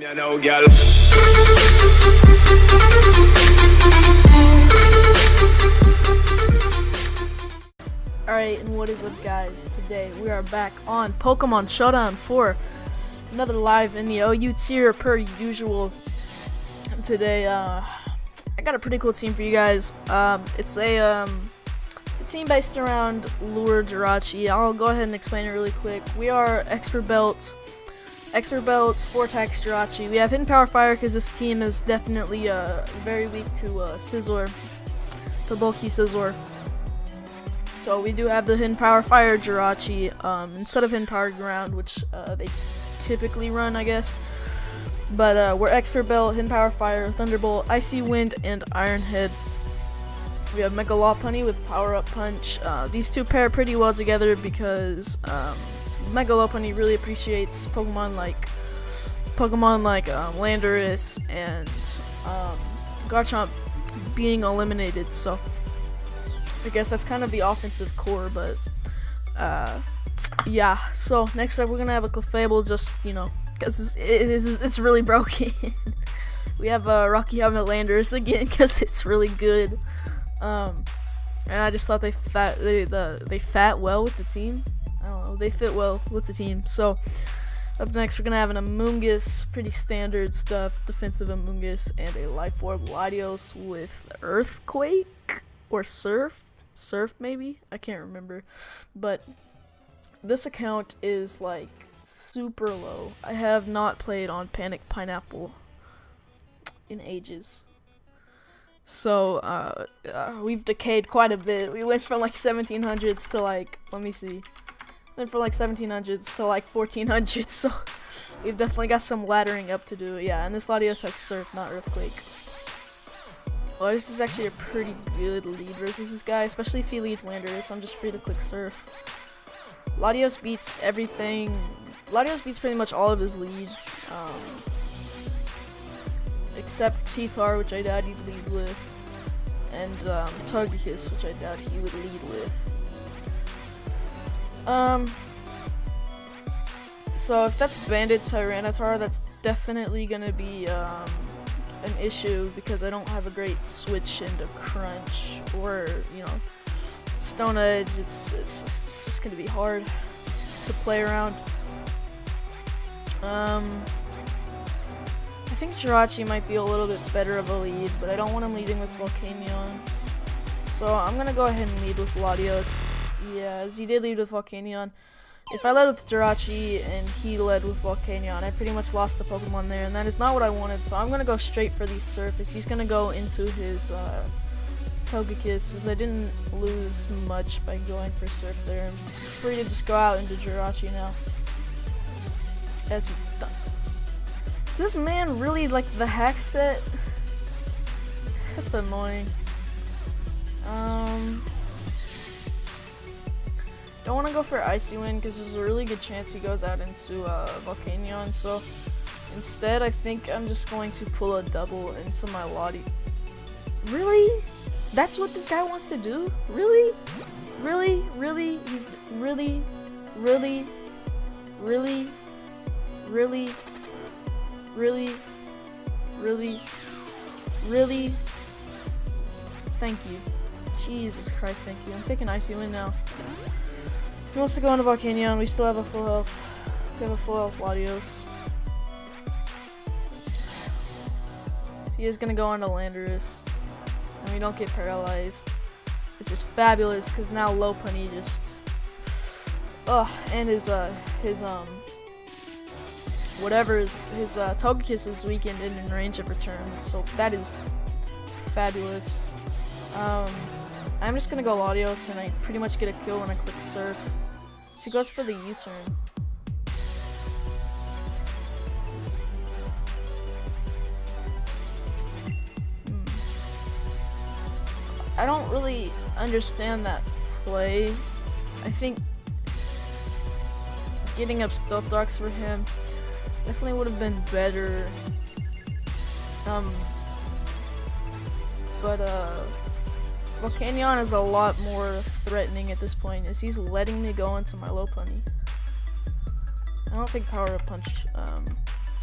Alright, and what is up, guys? Today we are back on Pokemon Showdown for another live in the OU tier per usual. Today, I got a pretty cool team for you guys. It's a team based around Lure Jirachi. I'll go ahead and explain it really quick. We are Expert Belts, Vortex Jirachi. We have Hidden Power Fire because this team is definitely very weak to Scizor, to bulky Scizor. So we do have the Hidden Power Fire Jirachi instead of Hidden Power Ground, which they typically run, I guess. But we're Expert Belt, Hidden Power Fire, Thunderbolt, Icy Wind, and Iron Head. We have Mega Lopunny with Power Up Punch. These two pair pretty well together because Mega Lopunny really appreciates Pokemon like Landorus and Garchomp being eliminated. So I guess that's kind of the offensive core, but yeah. So next up, we're gonna have a Clefable, just because it's really broken. We have Rocky Helmet Landorus again because it's really good. And I just thought they fit well with the team. I don't know, they fit well with the team. So up next, we're gonna have an Amoonguss, pretty standard stuff, defensive Amoonguss, and a Life Orb Latios with Earthquake or Surf maybe, I can't remember. But this account is like super low. I have not played on Panic Pineapple in ages. So we've decayed quite a bit. We went from like 1700s to like, let me see, went from like 1700s to like 1400s. So we've definitely got some laddering up to do. Yeah, and this Latios has Surf, not Earthquake. Well, this is actually a pretty good lead versus this guy, especially if he leads Landorus. I'm just free to click Surf. Latios beats everything. Latios beats pretty much all of his leads, except T-Tar, which I doubt he'd lead with, and Togekiss, which I doubt he would lead with. So if that's Bandit Tyranitar, that's definitely gonna be an issue because I don't have a great switch into Crunch or Stone Edge. It's just gonna be hard to play around. I think Jirachi might be a little bit better of a lead, but I don't want him leading with Volcanion. So I'm gonna go ahead and lead with Latios. Yeah, as he did lead with Volcanion. If I led with Jirachi and he led with Volcanion, I pretty much lost the Pokemon there, and that is not what I wanted. So I'm gonna go straight for the Surface. He's gonna go into his Togekiss, as I didn't lose much by going for Surf there. I'm free to just go out into Jirachi now. As he done. This man really like the hack set? That's annoying. Don't want to go for Icy Wind because there's a really good chance he goes out into Volcanion. So instead, I think I'm just going to pull a double into my Lati. Really? That's what this guy wants to do? Really? Really? Really? He's really? Really? Really? Really? Really? Really? Really? Thank you. Jesus Christ, thank you. I'm picking Icy Wind now. He wants to go into Volcanion. We still have a full health. We have a full health Latios. He is gonna go into Landorus, and we don't get paralyzed, which is fabulous because now Lopunny just, and his Togekiss is weakened and in range of return, so that is fabulous. I'm just gonna go Latios, and I pretty much get a kill when I click Surf. So he goes for the U-turn. I don't really understand that play. I think getting up Stealth Rocks for him definitely would have been better. But Volcanion is a lot more threatening at this point, as he's letting me go into my Lopunny. I don't think Power Up Punch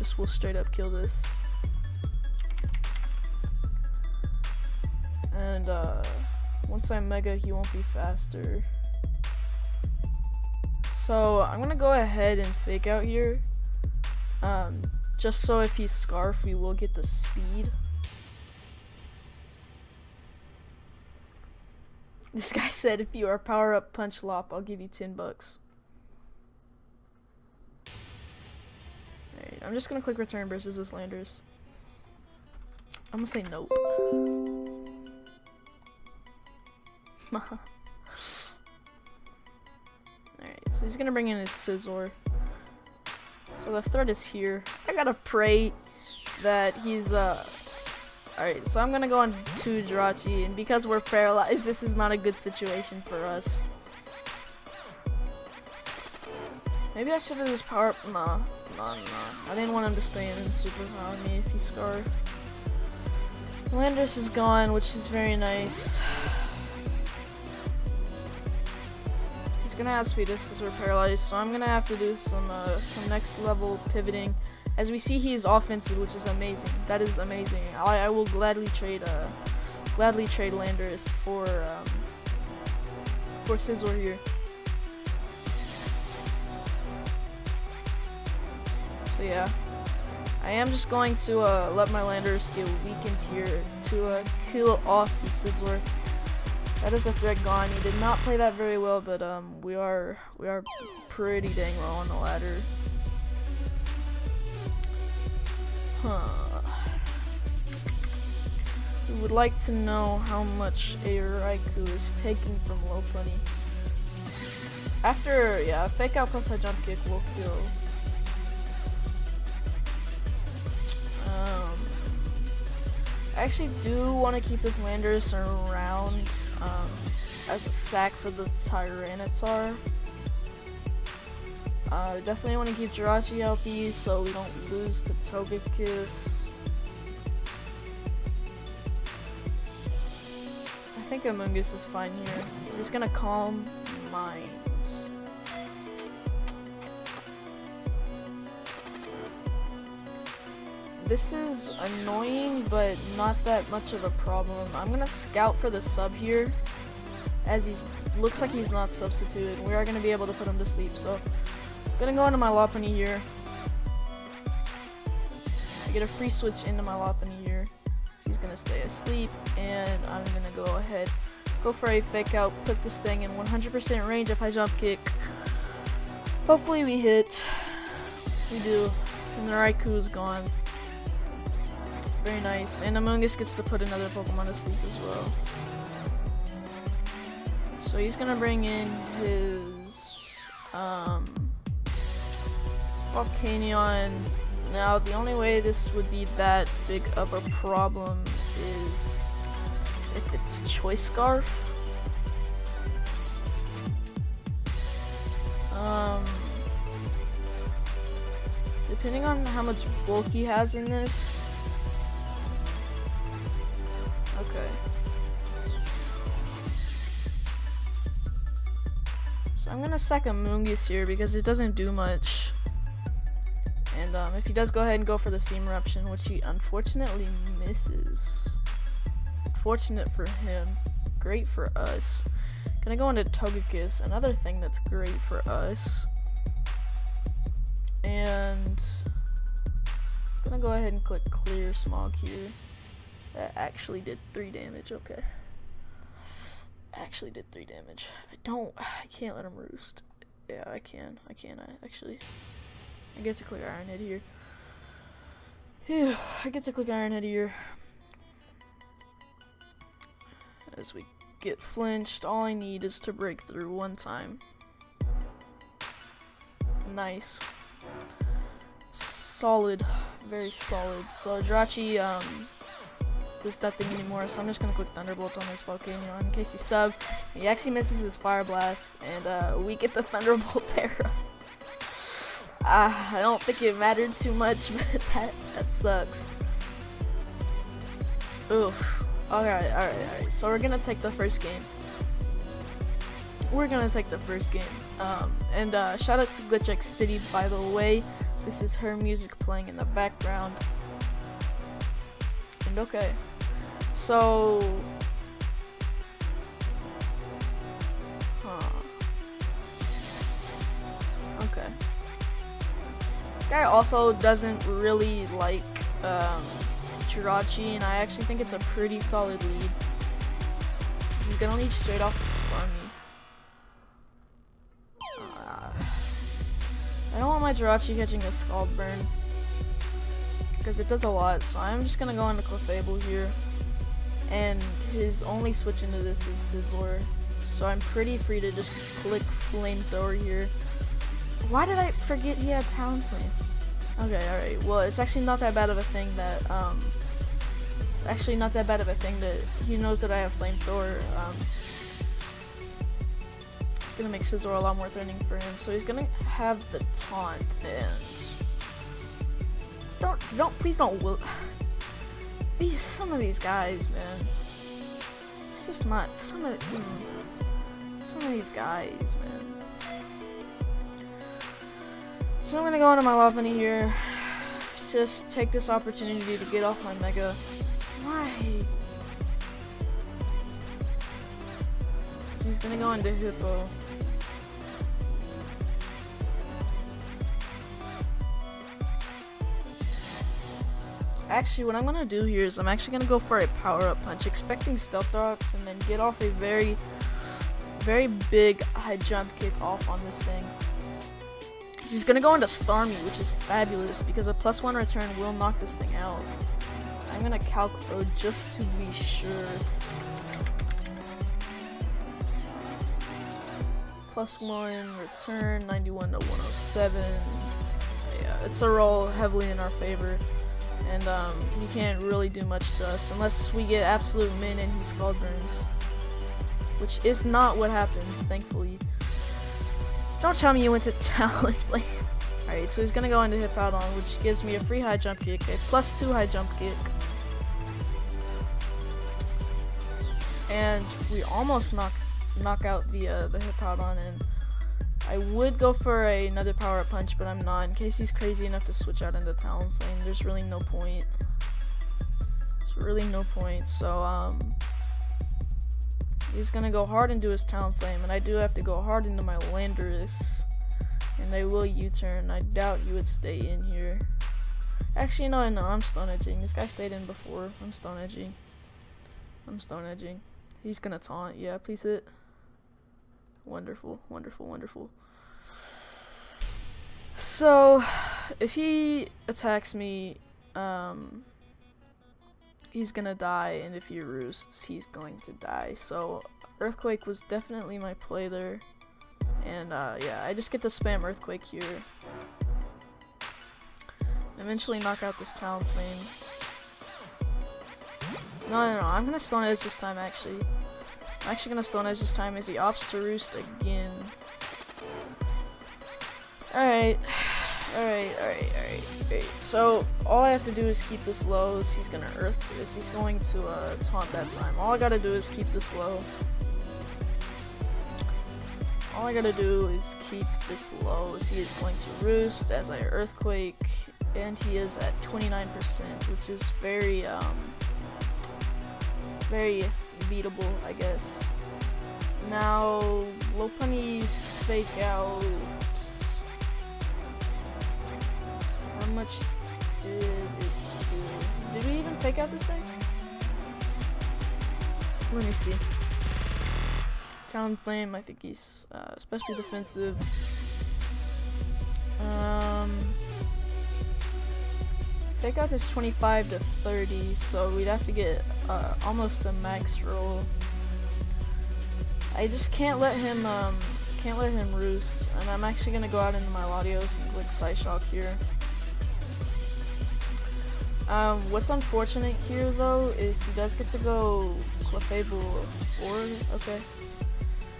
Just we'll straight up kill this. And once I mega, he won't be faster. So I'm gonna go ahead and fake out here. Just so if he's Scarf, we will get the speed. This guy said, if you are power up punch lop, I'll give you $10. Alright, I'm just gonna click return versus this Landers. I'm gonna say nope. Alright, so he's gonna bring in his Scizor. So the threat is here. I gotta pray that he's alright, so I'm gonna go on to Jirachi, and because we're paralyzed, this is not a good situation for us. Maybe I should have just power up. Nah. I didn't want him to stay in and superpower me if he's Scarf. Landers is gone, which is very nice. He's gonna have speed us because we're paralyzed, so I'm gonna have to do some next level pivoting. As we see, he is offensive, which is amazing. That is amazing. I will gladly trade Landers for Scizor here. So yeah, I am just going to let my Landers get weakened here to kill off the Scizor. That is a threat gone. He did not play that very well, but we are pretty dang low on the ladder. We would like to know how much a Raikou is taking from Lopunny. After, yeah, fake out plus high jump kick will kill. I actually do want to keep this Landers around as a sack for the Tyranitar. Definitely want to keep Jirachi healthy so we don't lose to Togekiss. I think Amoonguss is fine here. He's just gonna Calm Mind. This is annoying, but not that much of a problem. I'm gonna scout for the sub here, as he looks like he's not substituted. We are gonna be able to put him to sleep, so I'm gonna go into my Lopunny here. I get a free switch into my Lopunny here, so he's gonna stay asleep, and I'm gonna go ahead, go for a fake out, put this thing in 100% range if I jump kick. Hopefully we hit. We do, and the Raikou is gone. Very nice, and Amoonguss gets to put another Pokemon to sleep as well. So he's gonna bring in his Volcanion. Now the only way this would be that big of a problem is if it's Choice Scarf. Depending on how much bulk he has in this. Okay. So I'm gonna sack a Amoonguss here because it doesn't do much. And if he does go ahead and go for the Steam Eruption, which he unfortunately misses. Fortunate for him, great for us. Gonna go into Togekiss, another thing that's great for us. And gonna go ahead and click Clear Smog here. That actually did 3 damage, okay. Actually did 3 damage. I can't let him roost. Yeah, I can, I get to click Iron Head here. Phew, I get to click Iron Head here. As we get flinched, all I need is to break through one time. Nice. Solid, very solid. So Jirachi, does nothing anymore, so I'm just gonna click Thunderbolt on this Volcanion in case he sub. He actually misses his Fire Blast, and we get the Thunderbolt para. I don't think it mattered too much, but that sucks. Oof. Alright. So we're gonna take the first game. And shout out to GlitchX City, by the way. This is her music playing in the background. And okay, so okay. This guy also doesn't really like Jirachi, and I actually think it's a pretty solid lead. This is gonna lead straight off to Starmie. I don't want my Jirachi catching a Scald Burn, because it does a lot, so I'm just gonna go into Clefable here. And his only switch into this is Scizor, so I'm pretty free to just click Flamethrower here. Why did I forget he had Talonflame? Okay, alright, well, it's actually not that bad of a thing that, he knows that I have Flamethrower. It's gonna make Scizor a lot more threatening for him, so he's gonna have the taunt, and please don't will. Some of these guys, man. It's just not some of these guys, man. So I'm gonna go into my Lopunny here. Just take this opportunity to get off my Mega. Why? So he's gonna go into Hippo. Actually, what I'm gonna do here is I'm actually gonna go for a power-up punch, expecting Stealth Rocks, and then get off a very, very big high jump kick off on this thing. He's gonna go into Starmie, which is fabulous because a +1 return will knock this thing out. I'm gonna Calc Throw just to be sure. +1 return, 91 to 107. Yeah, it's a roll heavily in our favor. And he can't really do much to us unless we get absolute min and he Scald Burns, which is not what happens, thankfully. Don't tell me you went to Talonflame. Alright, so he's gonna go into Hippowdon, which gives me a free high jump kick, a +2 high jump kick. And we almost knock out the Hippowdon, and I would go for another power-up punch, but I'm not, in case he's crazy enough to switch out into Talonflame. There's really no point. So, he's gonna go hard into his Talonflame, and I do have to go hard into my Landorus, and they will U-turn. I doubt he would stay in here. Actually, no, I'm Stone Edging. This guy stayed in before. I'm Stone Edging. He's gonna taunt. Yeah, please hit. Wonderful. So, if he attacks me, he's gonna die, and if he roosts, he's going to die. So, Earthquake was definitely my play there. And, yeah, I just get to spam Earthquake here. Eventually knock out this Talonflame. No, I'm gonna Stone Edge this time, actually. I'm actually gonna Stone Edge this time as he opts to roost again. Alright. So, all I have to do is keep this low. He's gonna Earth this. He's going to taunt that time. All I gotta do is keep this low. He is going to roost as I Earthquake, and he is at 29%, which is very beatable, I guess. Now, Lopunny's Fake Out. How much did it do? Did we even Fake Out this thing? Let me see. Talonflame, I think he's especially defensive. Fake Out is 25 to 30, so we'd have to get almost a max roll. I just can't let him roost, and I'm actually gonna go out into my Latios and click Psyshock here. What's unfortunate here though is he does get to go Clefable or okay.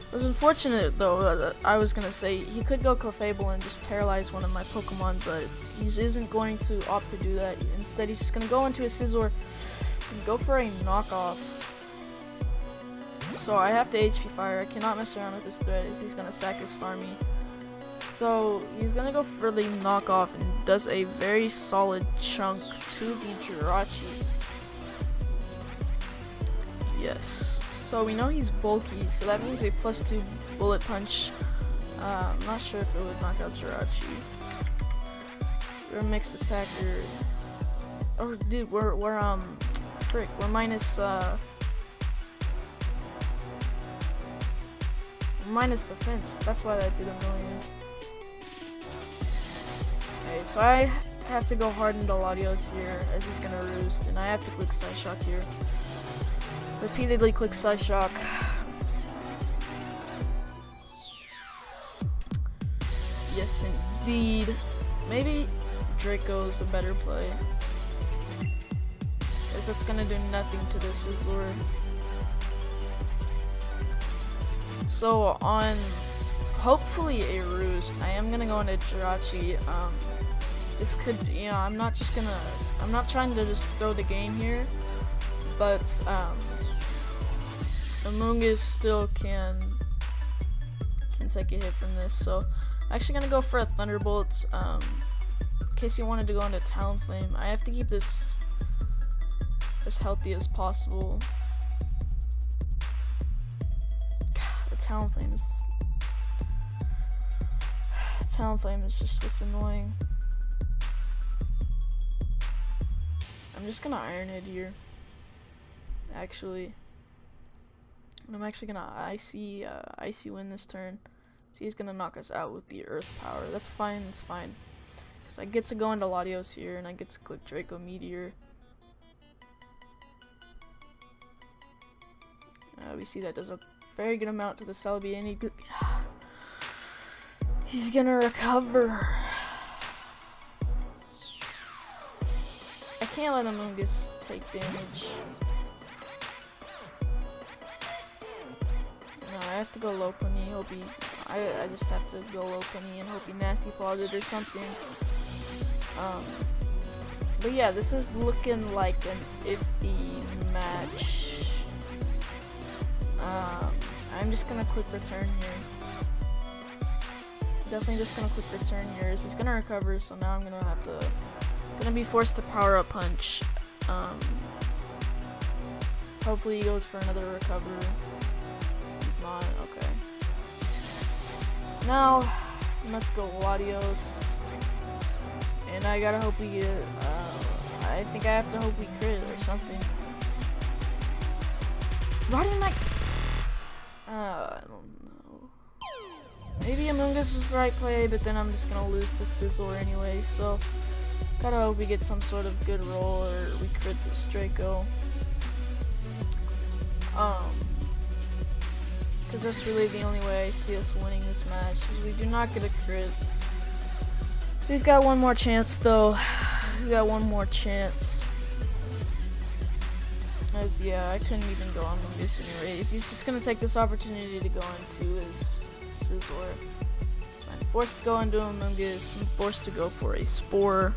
What's unfortunate though, I was gonna say he could go Clefable and just paralyze one of my Pokemon, but he isn't going to opt to do that. Instead, he's just gonna go into his Scizor and go for a knockoff. So I have to HP Fire. I cannot mess around with this threat as he's gonna sack his Starmie. So he's gonna go for the knockoff and does a very solid chunk to the Jirachi. Yes. So we know he's bulky, so that means a +2 bullet punch. I'm not sure if it would knock out Jirachi. We're a mixed attacker. Oh, dude, we're minus minus defense. That's why that did a million. Alright, so I have to go hard into Latios here as he's gonna roost, and I have to click Side Shock here. Repeatedly click Side Shock. Yes, indeed. Maybe Draco's the better play, because that's gonna do nothing to this Azor. So on hopefully a roost, I am gonna go into Jirachi. This could, you know, I'm not trying to just throw the game here, but Amoongus still can take a hit from this. So I'm actually gonna go for a Thunderbolt. In case you wanted to go into Talonflame, I have to keep this as healthy as possible. The Talonflame is just what's annoying. I'm just gonna Iron Head here. Actually, and I'm actually gonna icy Wind this turn. So he's gonna knock us out with the Earth Power. That's fine. That's fine. Because I get to go into Latios here, and I get to click Draco Meteor. We see that does a very good amount to the Celebi, and he's gonna recover. I can't let Amoongus take damage. No, I have to go low penny. I just have to go low penny and hope he nasty falls it or something. But yeah, this is looking like an iffy match. I'm just gonna click return here. Definitely just gonna click return here. He's gonna recover, so now I'm gonna be forced to power up punch. So hopefully he goes for another recover. He's not. Okay. So now he must go Latios, and I gotta hope we get. I think I have to hope we crit or something. Riding like. I don't know. Maybe Amoongus was the right play, but then I'm just gonna lose to Sizzler anyway, so gotta hope we get some sort of good roll or we crit this Draco. Because that's really the only way I see us winning this match, is we do not get a crit. We've got one more chance though. We've got one more chance. As yeah, I couldn't even go on this anyways. He's just gonna take this opportunity to go into his Sizzler. So I'm forced to go into Amoongus. I'm forced to go for a Spore.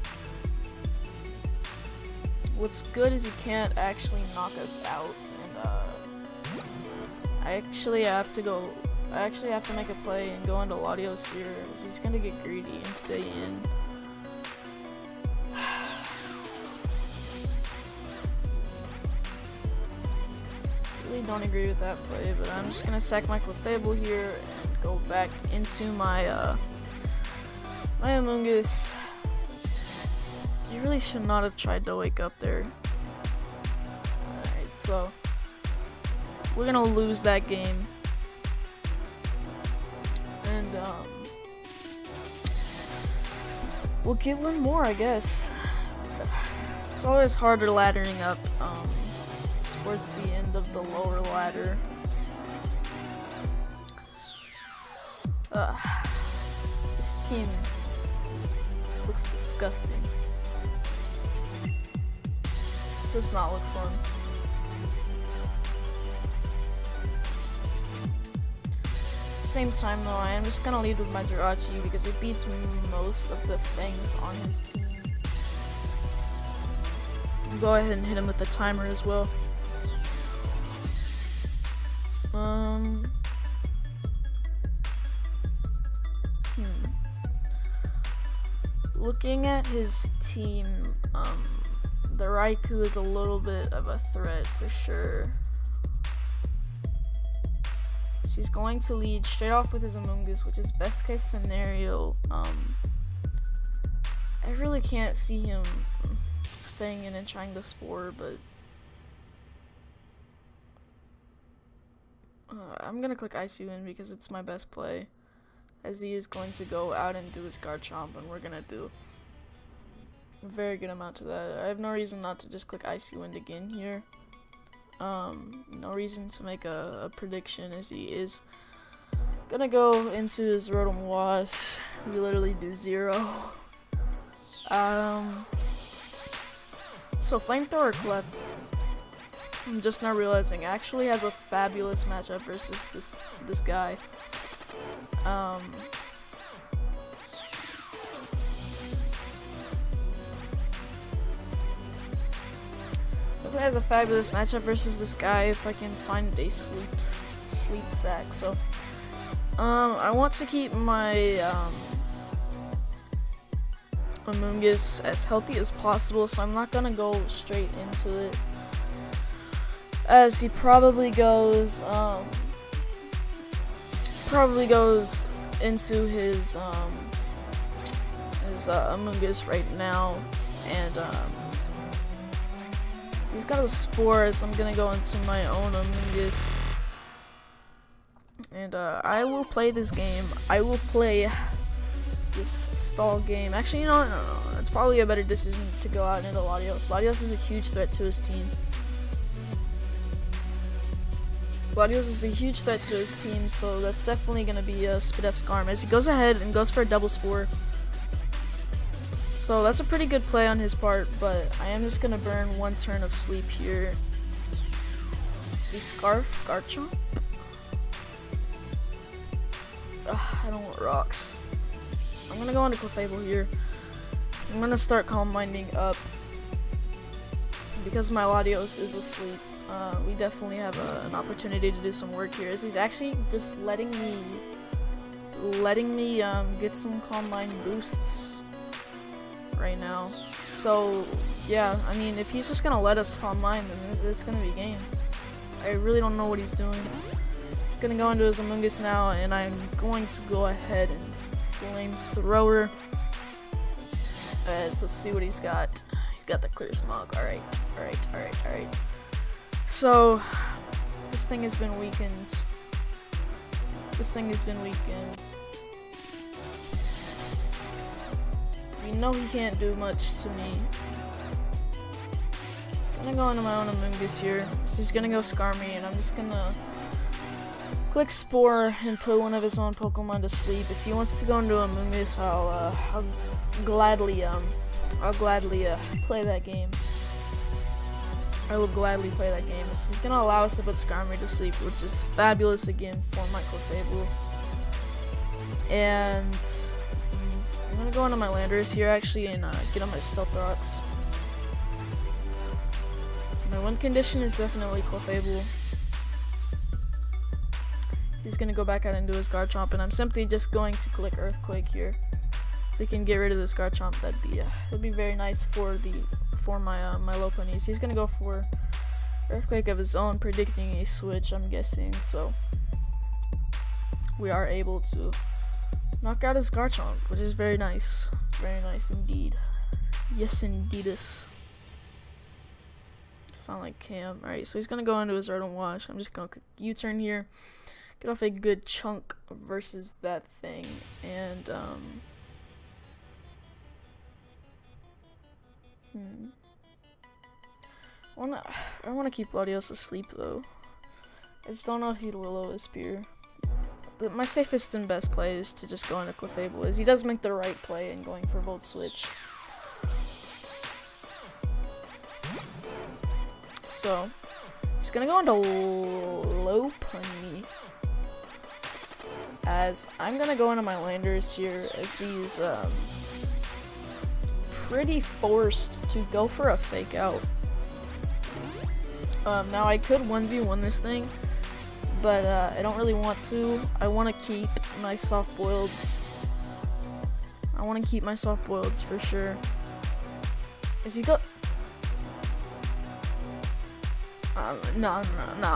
What's good is he can't actually knock us out, and I actually have to make a play and go into Latios here, because he's gonna get greedy and stay in. Don't agree with that play, but I'm just gonna sack my Clefable here and go back into my my Amoongus. You really should not have tried to wake up there. Alright, so we're gonna lose that game. And we'll get one more, I guess. It's always harder laddering up towards the end of the lower ladder. This team looks disgusting. This does not look fun. At the same time though, I am just gonna lead with my Jirachi because it beats most of the things on his team. I'll go ahead and hit him with the timer as well. looking at his team, the Raikou is a little bit of a threat for sure. She's going to lead straight off with his Amoonguss, which is best case scenario. I really can't see him staying in and trying to Spore, but I'm gonna click ICU because it's my best play, as he is going to go out and do his Garchomp, and we're gonna do a very good amount to that. I have no reason not to just click ICU again here. No reason to make a prediction, as he is gonna go into his Rotom Wash. We literally do 0. So Flamethrower Clef, I'm just now realizing, actually has a fabulous matchup versus this guy. It has a fabulous matchup versus this guy if I can find a sleep sack. So I want to keep my Amoonguss as healthy as possible, so I'm not gonna go straight into it, as he probably goes into his Amoonguss right now, and he's got a Spore, so I'm gonna go into my own Amoonguss, and I will play this game. I will play this stall game. Actually, you know what? No. It's probably a better decision to go out into Latios. Latios is a huge threat to his team. So that's definitely gonna be a Spidef Skarm, as he goes ahead and goes for a double Spore. So that's a pretty good play on his part, but I am just gonna burn one turn of sleep here. See Scarf, Garchomp. I don't want rocks. I'm gonna go into Clefable here. I'm gonna start Calm Minding up because my Latios is asleep. We definitely have an opportunity to do some work here, as he's actually just letting me get some Calm Mind boosts right now. So yeah, I mean, if he's just gonna let us Calm Mind, then it's gonna be game. I really don't know what he's doing. He's gonna go into his Amoonguss now, and I'm going to go ahead and Flamethrower. Let's see what he's got. He's got the Clear Smog. Alright. So this thing has been weakened. We know he can't do much to me. I'm gonna go into my own Amoonguss here. So he's gonna go Skarmy, and I'm just gonna click Spore and put one of his own Pokemon to sleep. If he wants to go into Amoonguss, I'll gladly play that game. I will gladly play that game. So he's gonna allow us to put Skarmy to sleep, which is fabulous again for my Clefable. And I'm gonna go into my Landorus here actually and get on my Stealth Rocks. My win condition is definitely Clefable. He's gonna go back out and do his Garchomp, and I'm simply just going to click Earthquake here. If we can get rid of this Garchomp, that'd be very nice for my my low ponies. He's gonna go for Earthquake of his own, predicting a switch, I'm guessing. So we are able to knock out his Garchomp, which is very nice indeed. Yes, indeedus. Sound like Cam. Alright, so he's gonna go into his Rotom Wash. I'm just gonna click U-turn here, get off a good chunk versus that thing, and I wanna keep Latios asleep though. I just don't know if he'd Will-O-Wisp here. My safest and best play is to just go into Clefable, as he does make the right play in going for Volt Switch. So he's gonna go into low pony, as I'm gonna go into my Landorus here, as he's pretty forced to go for a fake out. Now I could 1v1 this thing, but I don't really want to. I want to keep my soft boileds. I want to keep my soft boileds for sure. Is he go? No.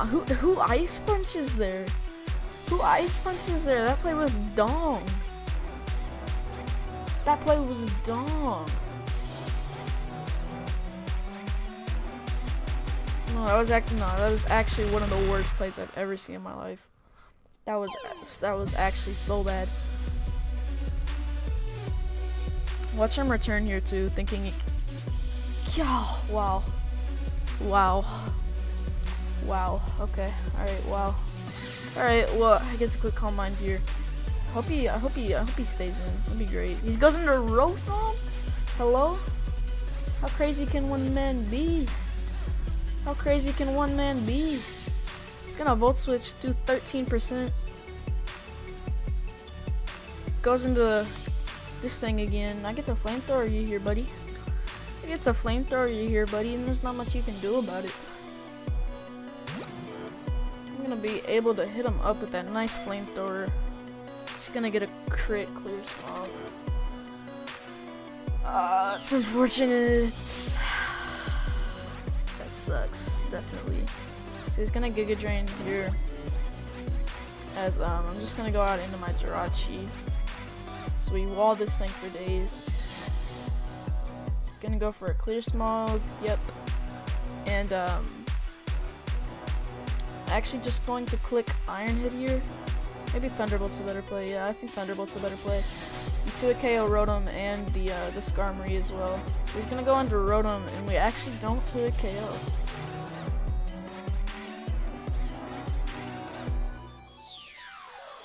Who ice punches there? Who ice punches there? That play was dong. That play was dong. No, that was actually one of the worst plays I've ever seen in my life. That was actually so bad. Watch him return here too, thinking. Wow. Okay. All right. Wow. All right. Well, I get to click Calm Mind here. I hope he stays in. That'd be great. He goes into Rotom. Hello. How crazy can one man be? How crazy can one man be? He's gonna Volt Switch to 13%. Goes into this thing again. I get to Flamethrower you here, buddy. I get to Flamethrower you here, buddy, and there's not much you can do about it. I'm gonna be able to hit him up with that nice Flamethrower. He's gonna get a crit Clear Smog. It's unfortunate. That sucks, definitely. So he's gonna Giga Drain here. As I'm just gonna go out into my Jirachi. So we wall this thing for days. Gonna go for a Clear Smog, yep. And actually just going to click Iron Hit here. Maybe Thunderbolt's a better play. Yeah, I think Thunderbolt's a better play. And to a KO Rotom and the Skarmory as well. So he's gonna go under Rotom, and we actually don't to a KO.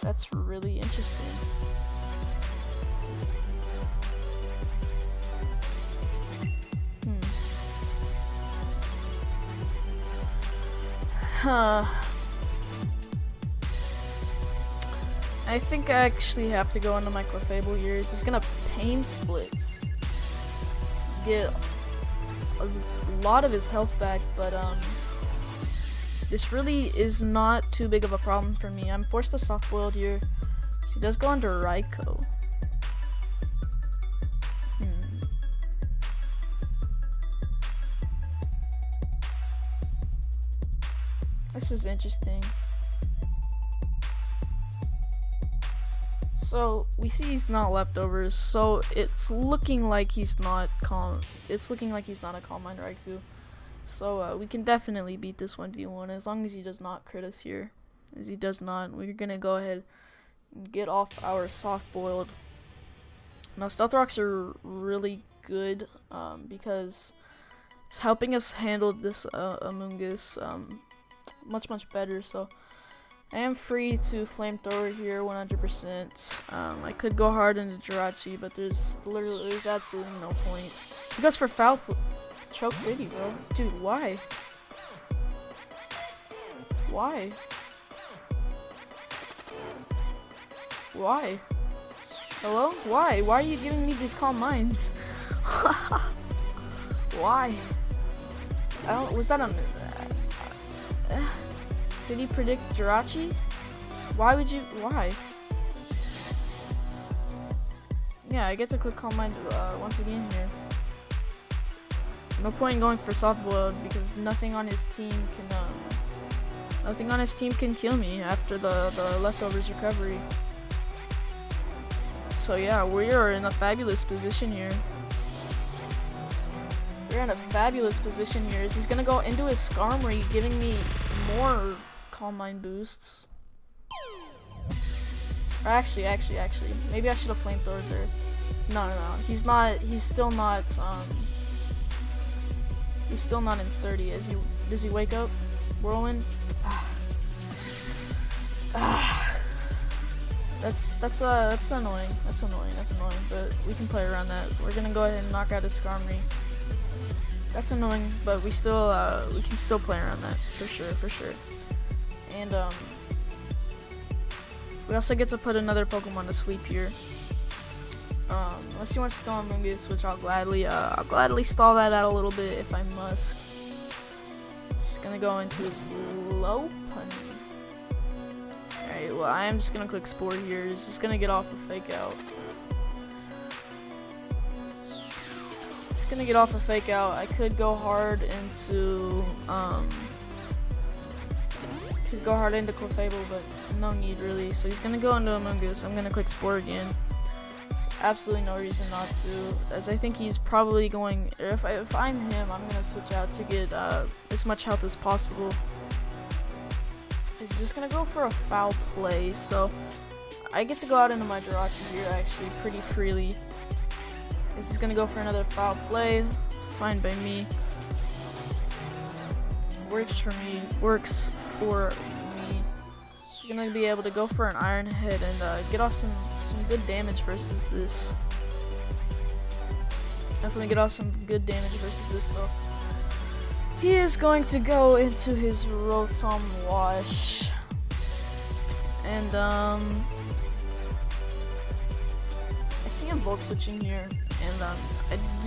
That's really interesting. I think I actually have to go into my Clefable here. He's gonna Pain Splits. Get a lot of his health back, but this really is not too big of a problem for me. I'm forced to soft boiled here. So he does go under Raikou. This is interesting. So we see he's not leftovers, so it's looking like he's not calm. It's looking like he's not a Calm Mind Raikou. So we can definitely beat this 1v1 as long as he does not crit us here. As he does not, we're gonna go ahead and get off our soft boiled. Now Stealth Rocks are really good because it's helping us handle this Amoonguss much better. So I am free to Flamethrower here 100%. I could go hard into Jirachi, but there's absolutely no point. He goes for Foul Choke City, bro. Dude, why? Why? Why? Hello? Why? Why are you giving me these Calm Minds? Why? Was that a... Did he predict Jirachi? Why would you? Why? Yeah, I get to click Calm Mind once again here. No point in going for soft boiled because nothing on his team can kill me after the leftovers recovery. So yeah, we are in a fabulous position here. We're in a fabulous position here. He's gonna go into his Skarmory, giving me more Calm Mind boosts. Or actually, maybe I should have Flamethrowered there. No. He's still not in sturdy. Does he wake up? Whirlwind? That's annoying. That's annoying. But we can play around that. We're gonna go ahead and knock out his Skarmory. That's annoying, but we can still play around that for sure. And we also get to put another Pokemon to sleep here. Unless he wants to go on Amoonguss, which I'll gladly stall that out a little bit if I must. Just gonna go into his Lopunny. Alright, well I am just gonna click Spore here. He's just gonna get off a Fake Out. gonna get off a fake out. I could go hard into Clefable, but no need really. So he's gonna go into Among Us. I'm gonna click Spore again. There's absolutely no reason not to, as I think he's probably going. If I'm him, I'm gonna switch out to get as much health as possible. He's just gonna go for a foul play, so I get to go out into my Jirachi here actually pretty freely. This is gonna go for another foul play. Fine by me. Works for me. You're gonna be able to go for an Iron Head and get off some good damage versus this. Definitely get off some good damage versus this. So he is going to go into his Rotom Wash, and I see him Volt Switching here, and I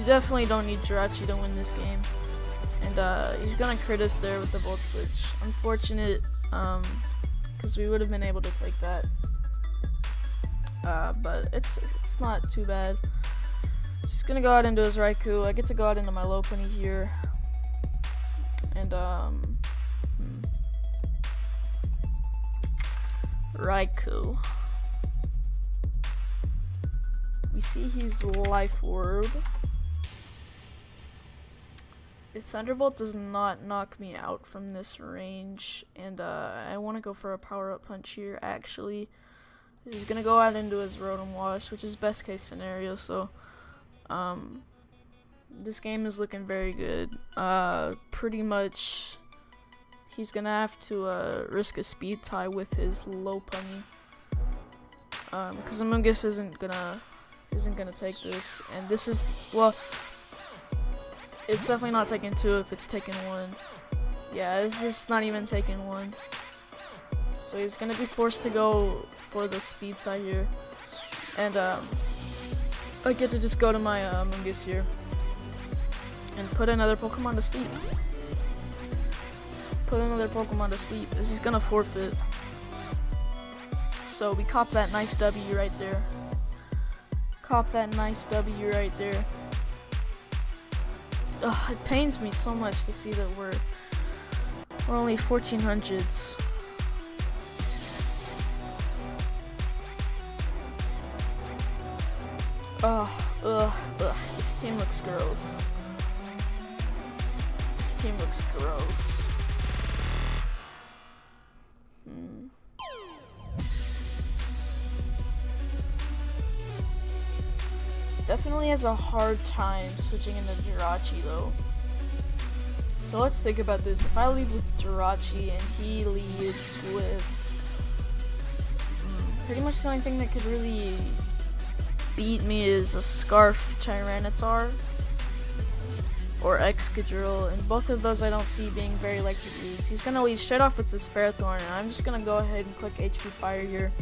definitely don't need Jirachi to win this game. And he's gonna crit us there with the Volt Switch. Unfortunate, because we would have been able to take that. But it's not too bad. Just gonna go out into his Raikou. I get to go out into my Lopunny here. And Raikou. We see he's Life Orb. If Thunderbolt does not knock me out from this range, and I want to go for a power-up punch here, actually. He's going to go out into his Rotom Wash, which is best case scenario, so this game is looking very good. Pretty much, he's going to have to risk a speed tie with his Lopunny, because Among Us isn't gonna take this, and this is, well, it's definitely not taking 2 if it's taking 1. Yeah, it's just not even taking 1. So he's gonna be forced to go for the speed tie here. And I get to just go to my Among Us here and put another Pokemon to sleep. As he's gonna forfeit. So we cop that nice W right there. Ugh, it pains me so much to see that we're only 1400s. Ugh. This team looks gross. Definitely has a hard time switching into Jirachi though. So let's think about this. If I lead with Jirachi and he leads with pretty much the only thing that could really beat me is a Scarf Tyranitar or Excadrill, and both of those I don't see being very likely leads. He's gonna lead straight off with this Ferrothorn, and I'm just gonna go ahead and click HP Fire here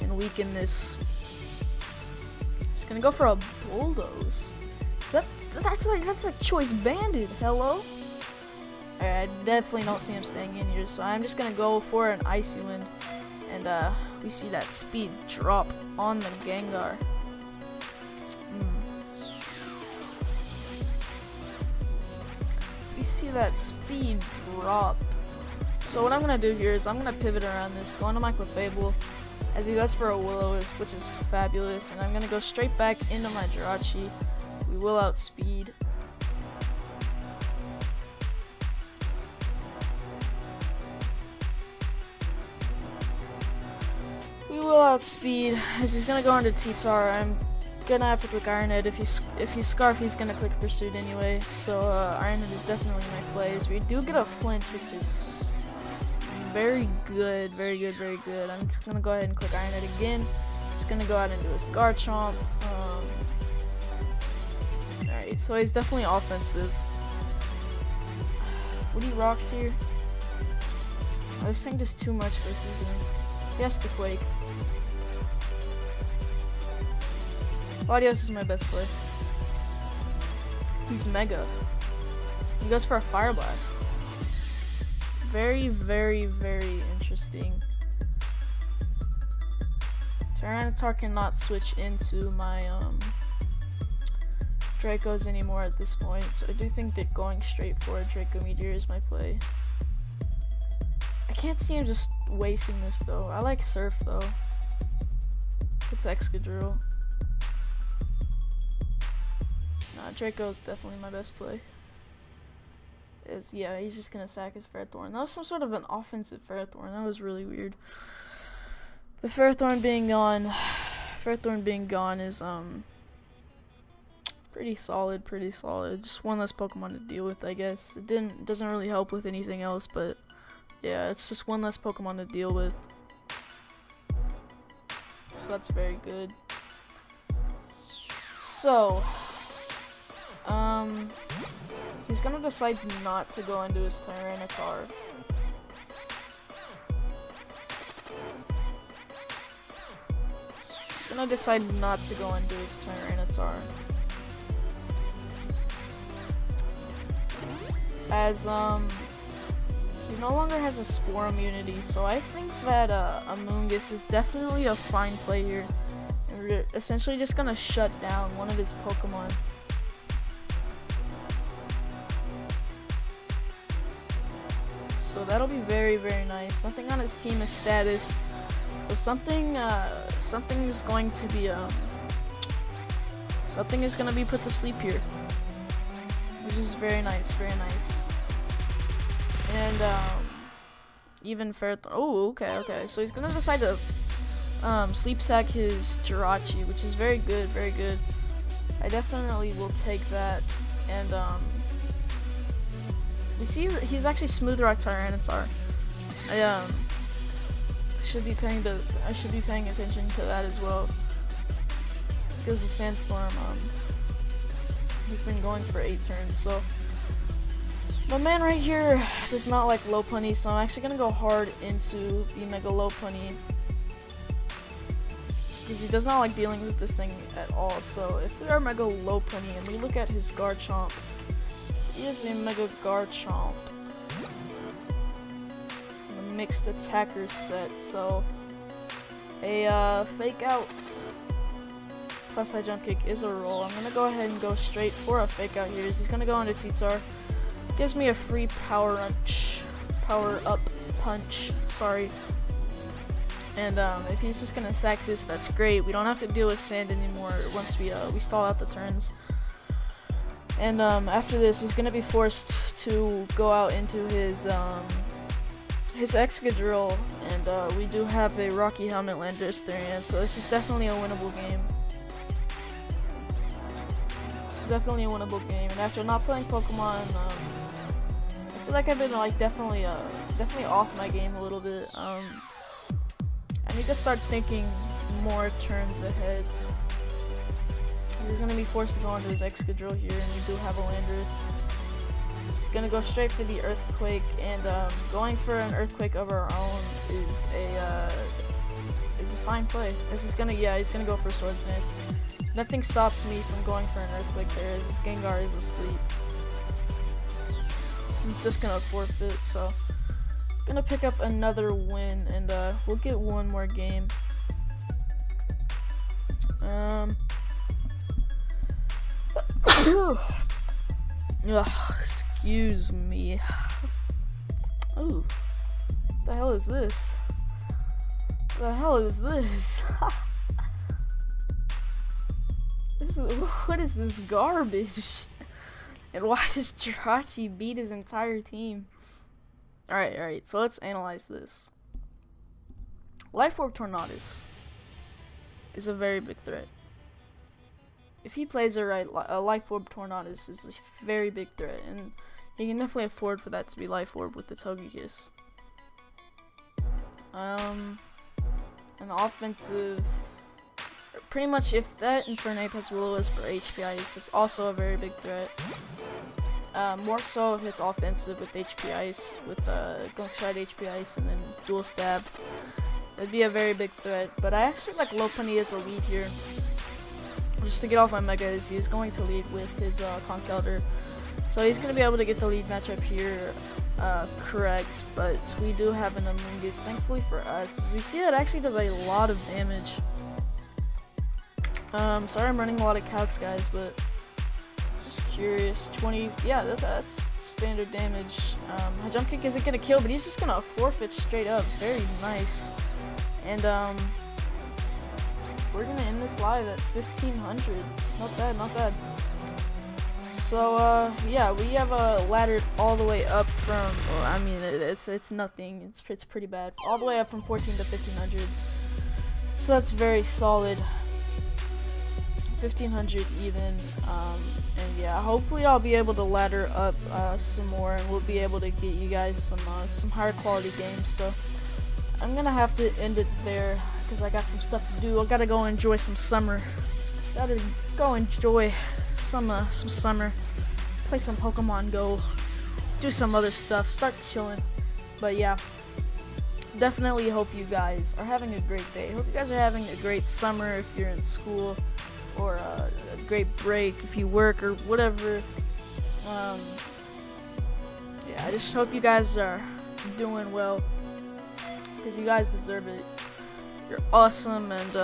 and weaken this. Just gonna go for a Bulldoze. That's a Choice Banded. Hello? Alright, I definitely don't see him staying in here, so I'm just gonna go for an Icy Wind, and we see that speed drop on the Gengar. We see that speed drop. So what I'm gonna do here is I'm gonna pivot around this, go into my Clefable, as he goes for a Will-O-Wisp, which is fabulous, and I'm gonna go straight back into my Jirachi. We will outspeed. As he's gonna go into T-Tar. I'm gonna have to click Iron Head. If he's Scarf, he's gonna click Pursuit anyway. So Iron Head is definitely my plays. We do get a flinch, which is very good. I'm just gonna go ahead and click Iron Head again. Just gonna go out and do his Garchomp. Alright, so he's definitely offensive. Woody Rocks here. I was thinking just too much versus him. He has to Quake. Latios is my best play. He's Mega. He goes for a Fire Blast. Very interesting. Tyranitar cannot switch into my Dracos anymore at this point, so I do think that going straight for a Draco Meteor is my play. I can't see him just wasting this though. I like Surf though. It's Excadrill. Nah, Draco's definitely my best play. Yeah, he's just gonna sack his Ferrothorn. That was some sort of an offensive Ferrothorn. That was really weird. The Ferrothorn being gone is pretty solid, Just one less Pokemon to deal with, I guess. It doesn't really help with anything else, but yeah, it's just one less Pokemon to deal with. So that's very good. So, he's gonna decide not to go into his Tyranitar. He's gonna decide not to go into his Tyranitar. As, he no longer has a Spore immunity, so I think that, Amoonguss is definitely a fine play here. And we're essentially just gonna shut down one of his Pokemon. So that'll be very, very nice. Nothing on his team is status. So something is going to be, something is gonna be put to sleep here. Which is very nice, very nice. And, even Ferrothorn. Oh, okay. So he's gonna decide to, sleep sack his Jirachi, which is very good, very good. I definitely will take that. And, we see that he's actually Smooth Rock Tyranitar. I should be paying attention to that as well. Because the Sandstorm, he's been going for 8 turns, so my man right here does not like Lopunny, so I'm actually gonna go hard into the Mega Lopunny because he does not like dealing with this thing at all. So if we are Mega Lopunny and we look at his Garchomp, he is a Mega Garchomp, a mixed attacker set. So a Fake Out plus high jump kick is a roll. I'm gonna go ahead and go straight for a Fake Out here. He's gonna go into T-Tar. Gives me a free power up punch, sorry. And if he's just gonna sack this, that's great. We don't have to deal with sand anymore once we stall out the turns. And after this, he's gonna be forced to go out into his Excadrill, and we do have a Rocky Helmet Landorus Therian, so this is definitely a winnable game. Definitely a winnable game, and after not playing Pokemon, I feel like I've been like definitely off my game a little bit. I need to start thinking more turns ahead. He's gonna be forced to go onto his Excadrill here, and we do have a Landorus. He's gonna go straight for the Earthquake, and going for an Earthquake of our own is a fine play. He's gonna go for Swords Dance. Nothing stopped me from going for an Earthquake there, as this Gengar is asleep. This is just gonna forfeit, so I'm gonna pick up another win, and we'll get one more game. Excuse me. Ooh, what the hell is this? What the hell is this? What is this garbage? And why does Jirachi beat his entire team? Alright, so let's analyze this. Life Orb Tornadus is a very big threat. If he plays it right, a Life Orb Tornadus is a very big threat, and he can definitely afford for that to be Life Orb with the Togekiss. An offensive, pretty much if that Infernape has Will-O-Wisp or HP Ice, it's also a very big threat. More so if it's offensive with HP Ice, with Gunk Shot HP Ice and then Dual Stab. That'd be a very big threat, but I actually like Lopunny as a lead here. Just to get off my Megas, he's going to lead with his Conkeldurr. So he's going to be able to get the lead matchup here correct, but we do have an Amoonguss, thankfully for us. As we see, that actually does a lot of damage. Sorry I'm running a lot of calcs, guys, but Just curious. 20. Yeah, that's standard damage. My jump kick isn't gonna kill, but he's just gonna forfeit straight up. Very nice. And we're gonna end this live at 1500. Not bad, not bad. So yeah, we have laddered all the way up from. Well, I mean, it's nothing. It's pretty bad. All the way up from 14 to 1500. So that's very solid. 1500 even. And yeah, hopefully I'll be able to ladder up some more, and we'll be able to get you guys some higher quality games. So I'm gonna have to end it there because I got some stuff to do. I gotta go enjoy some summer. Gotta go enjoy some summer. Play some Pokemon Go. Do some other stuff. Start chilling. But yeah, definitely hope you guys are having a great day. Hope you guys are having a great summer if you're in school, or a great break if you work or whatever. Yeah, I just hope you guys are doing well, because you guys deserve it. You're awesome, and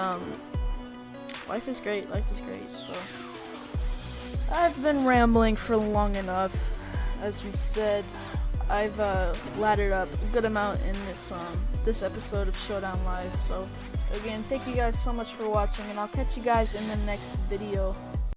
life is great. Life is great. So I've been rambling for long enough. As we said, I've laddered up a good amount in this episode of Showdown Live. So again, thank you guys so much for watching, and I'll catch you guys in the next video.